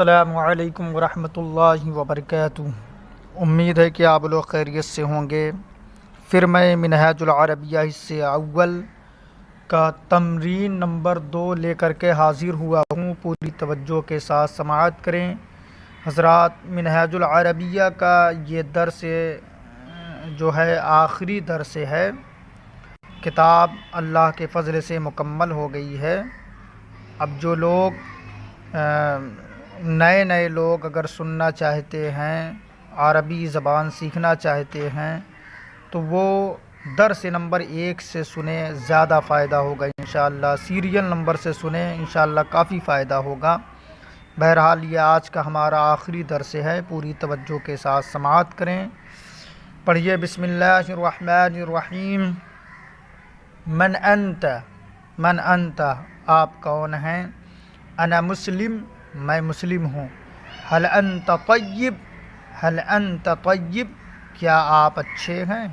السلام علیکم ورحمۃ اللہ وبرکاتہ۔ امید ہے کہ آپ لوگ خیریت سے ہوں گے۔ پھر میں منہاج العربیہ حصہ اول کا تمرین نمبر 2 لے کر کے حاضر ہوا ہوں۔ پوری توجہ کے ساتھ سماعت کریں حضرات۔ منہاج العربیہ کا یہ درس جو ہے آخری درس ہے۔ کتاب اللہ کے فضل سے مکمل ہو گئی ہے۔ اب جو لوگ نئے لوگ اگر سننا چاہتے ہیں، عربی زبان سیکھنا چاہتے ہیں، تو وہ درس نمبر 1 سے سنیں، زیادہ فائدہ ہوگا انشاءاللہ۔ سیریل نمبر سے سنیں، انشاءاللہ کافی فائدہ ہوگا۔ بہرحال یہ آج کا ہمارا آخری درس ہے، پوری توجہ کے ساتھ سماعت کریں۔ پڑھیے بسم اللہ الرحمن الرحیم۔ من انت آپ کون ہیں؟ انا مسلم میں مسلم ہوں۔ هل انت طیب کیا آپ اچھے ہیں؟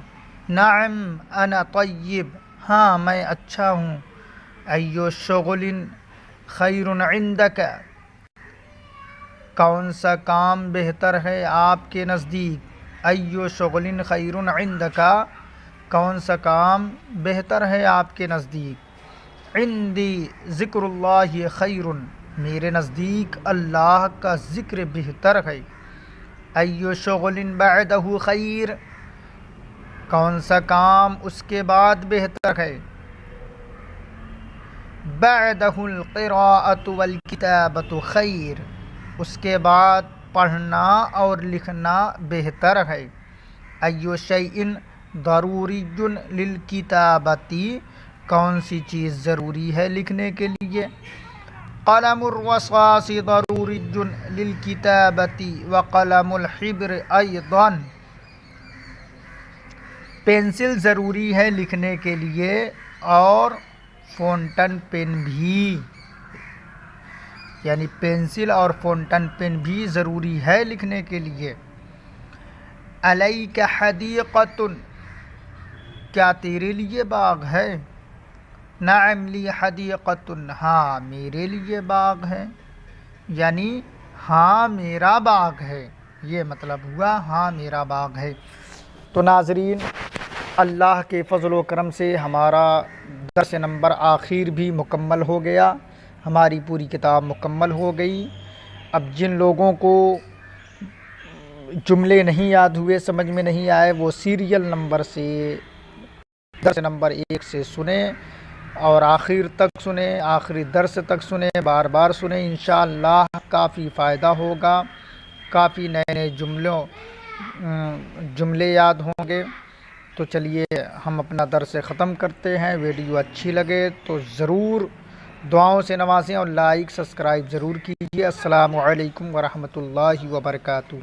نعم انا طیب ہاں میں اچھا ہوں۔ ایو شغل خیر عندک کون سا کام بہتر ہے آپ کے نزدیک؟ ایو شغل خیر عندک کون سا کام بہتر ہے آپ کے نزدیک؟ عندی ذکر اللہ خیر میرے نزدیک اللہ کا ذکر بہتر ہے۔ ایو شغل بعدہ خیر کون سا کام اس کے بعد بہتر ہے؟ بعدہ القراءۃ والکتابۃ خیر اس کے بعد پڑھنا اور لکھنا بہتر ہے۔ ایو شیء ضروری للکتابۃ کون سی چیز ضروری ہے لکھنے کے لیے؟ قلم الرصاص ضروری للکتابۃ وقلم الحبر ایضا پینسل ضروری ہے لکھنے کے لیے اور فونٹن پین بھی، یعنی پینسل اور فونٹن پین بھی ضروری ہے لکھنے کے لیے۔ علیک حدیقۃ کیا تیرے لیے باغ ہے؟ نعم لی حدیقۃ ہاں میرے لیے باغ ہے، یعنی ہاں میرا باغ ہے، یہ مطلب ہوا ہاں میرا باغ ہے۔ تو ناظرین، اللہ کے فضل و کرم سے ہمارا درس نمبر آخر بھی مکمل ہو گیا، ہماری پوری کتاب مکمل ہو گئی۔ اب جن لوگوں کو جملے نہیں یاد ہوئے، سمجھ میں نہیں آئے، وہ سیریل نمبر سے درس نمبر 1 سے سنیں اور آخر تک سنیں، آخری درس تک سنیں، بار بار سنیں، انشاءاللہ کافی فائدہ ہوگا، کافی نئے جملے یاد ہوں گے۔ تو چلیے ہم اپنا درس ختم کرتے ہیں۔ ویڈیو اچھی لگے تو ضرور دعاؤں سے نوازیں اور لائک سبسکرائب ضرور کیجیے۔ السلام علیکم ورحمۃ اللہ وبرکاتہ۔